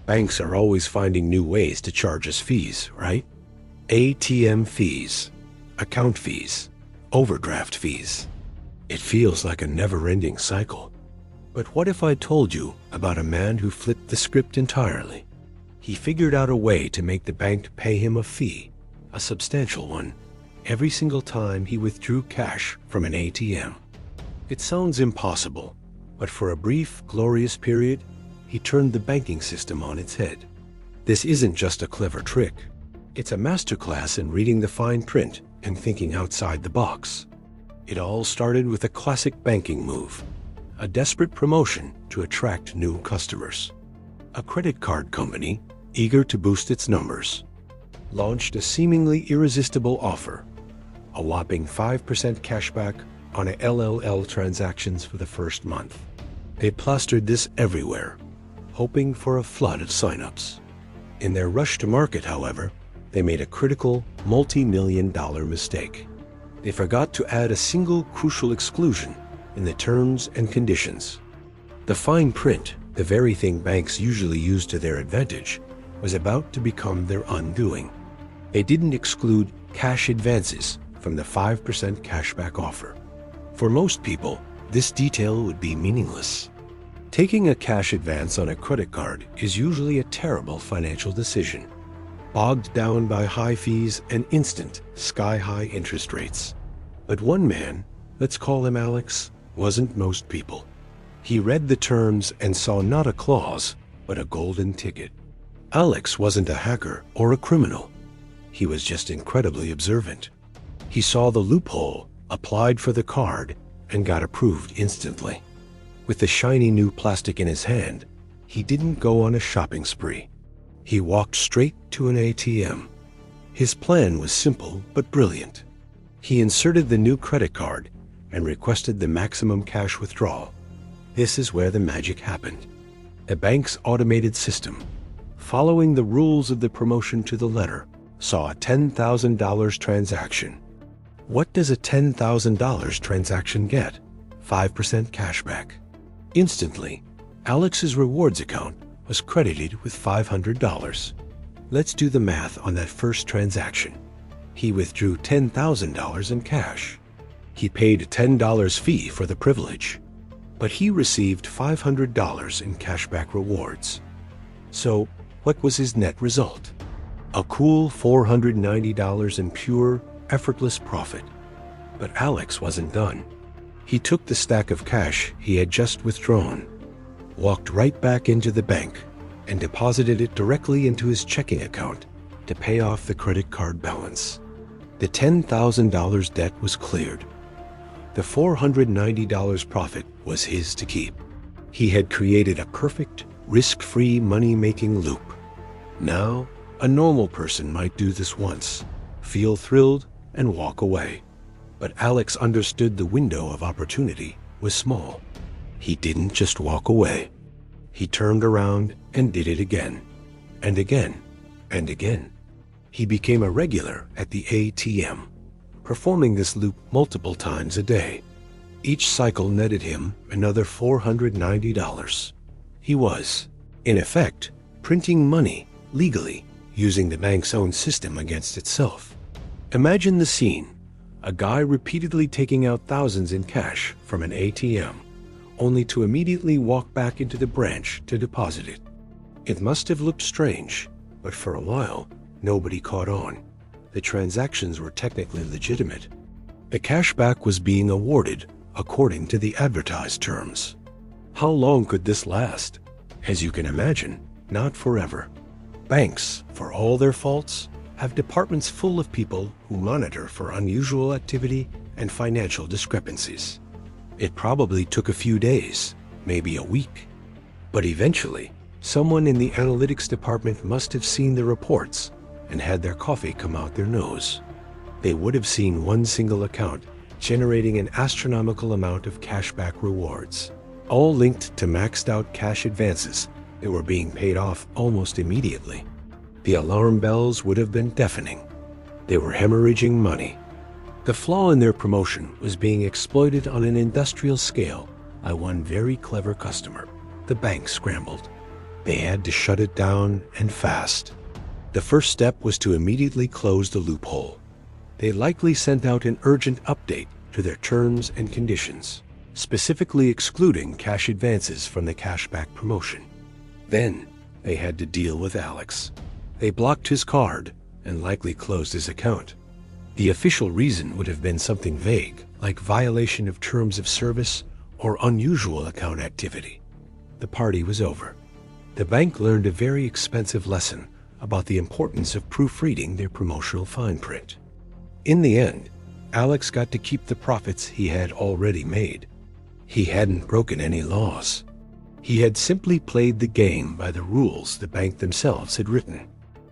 Banks are always finding new ways to charge us fees, right? ATM fees, account fees, overdraft fees. It feels like a never-ending cycle. But what if I told you about a man who flipped the script entirely? He figured out a way to make the bank pay him a fee, a substantial one, every single time he withdrew cash from an ATM. It sounds impossible, but for a brief, glorious period, he turned the banking system on its head. This isn't just a clever trick. It's a masterclass in reading the fine print and thinking outside the box. It all started with a classic banking move, a desperate promotion to attract new customers. A credit card company, eager to boost its numbers, launched a seemingly irresistible offer, a whopping 5% cashback on LLL transactions for the first month. They plastered this everywhere, hoping for a flood of signups. In their rush to market, however, they made a critical, multi-million-dollar mistake. They forgot to add a single crucial exclusion in the terms and conditions. The fine print, the very thing banks usually use to their advantage, was about to become their undoing. They didn't exclude cash advances from the 5% cashback offer. For most people, this detail would be meaningless. Taking a cash advance on a credit card is usually a terrible financial decision, bogged down by high fees and instant, sky-high interest rates. But one man, let's call him Alex, wasn't most people. He read the terms and saw not a clause, but a golden ticket. Alex wasn't a hacker or a criminal. He was just incredibly observant. He saw the loophole, applied for the card, and got approved instantly. With the shiny new plastic in his hand, he didn't go on a shopping spree. He walked straight to an ATM. His plan was simple but brilliant. He inserted the new credit card and requested the maximum cash withdrawal. This is where the magic happened. A bank's automated system, following the rules of the promotion to the letter, saw a $10,000 transaction. What does a $10,000 transaction get? 5% cashback. Instantly, Alex's rewards account was credited with $500. Let's do the math on that first transaction. He withdrew $10,000 in cash. He paid a $10 fee for the privilege, but he received $500 in cashback rewards. So, what was his net result? A cool $490 in pure, effortless profit. But Alex wasn't done. He took the stack of cash he had just withdrawn, walked right back into the bank, and deposited it directly into his checking account to pay off the credit card balance. The $10,000 debt was cleared. The $490 profit was his to keep. He had created a perfect, risk-free money-making loop. Now, a normal person might do this once, feel thrilled, and walk away. But Alex understood the window of opportunity was small. He didn't just walk away. He turned around and did it again, and again, and again. He became a regular at the ATM, performing this loop multiple times a day. Each cycle netted him another $490. He was, in effect, printing money legally, using the bank's own system against itself. Imagine the scene. A guy repeatedly taking out thousands in cash from an ATM, only to immediately walk back into the branch to deposit it. It must have looked strange, but for a while, nobody caught on. The transactions were technically legitimate. The cashback was being awarded according to the advertised terms. How long could this last? As you can imagine, not forever. Banks, for all their faults, have departments full of people who monitor for unusual activity and financial discrepancies. It probably took a few days, maybe a week. But eventually, someone in the analytics department must have seen the reports and had their coffee come out their nose. They would have seen one single account generating an astronomical amount of cashback rewards, all linked to maxed out cash advances that were being paid off almost immediately. The alarm bells would have been deafening. They were hemorrhaging money. The flaw in their promotion was being exploited on an industrial scale by one very clever customer. The bank scrambled. They had to shut it down and fast. The first step was to immediately close the loophole. They likely sent out an urgent update to their terms and conditions, specifically excluding cash advances from the cashback promotion. Then they had to deal with Alex. They blocked his card and likely closed his account. The official reason would have been something vague, like violation of terms of service or unusual account activity. The party was over. The bank learned a very expensive lesson about the importance of proofreading their promotional fine print. In the end, Alex got to keep the profits he had already made. He hadn't broken any laws. He had simply played the game by the rules the bank themselves had written.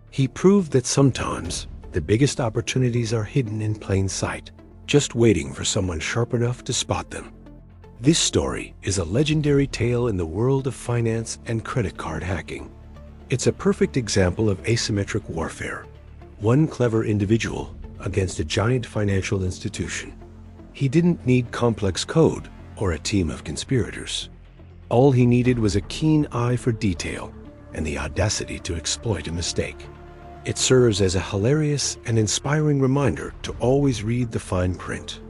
He proved that sometimes the biggest opportunities are hidden in plain sight, just waiting for someone sharp enough to spot them. This story is a legendary tale in the world of finance and credit card hacking. It's a perfect example of asymmetric warfare, one clever individual against a giant financial institution. He didn't need complex code or a team of conspirators. All he needed was a keen eye for detail and the audacity to exploit a mistake. It serves as a hilarious and inspiring reminder to always read the fine print,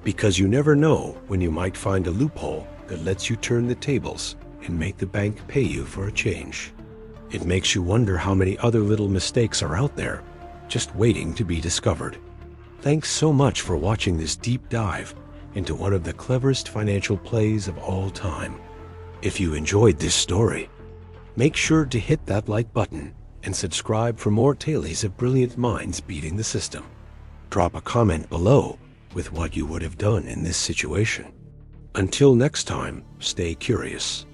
because you never know when you might find a loophole that lets you turn the tables and make the bank pay you for a change. It makes you wonder how many other little mistakes are out there, just waiting to be discovered. Thanks so much for watching this deep dive into one of the cleverest financial plays of all time. If you enjoyed this story, make sure to hit that like button and subscribe for more tales of brilliant minds beating the system. Drop a comment below with what you would have done in this situation. Until next time, stay curious.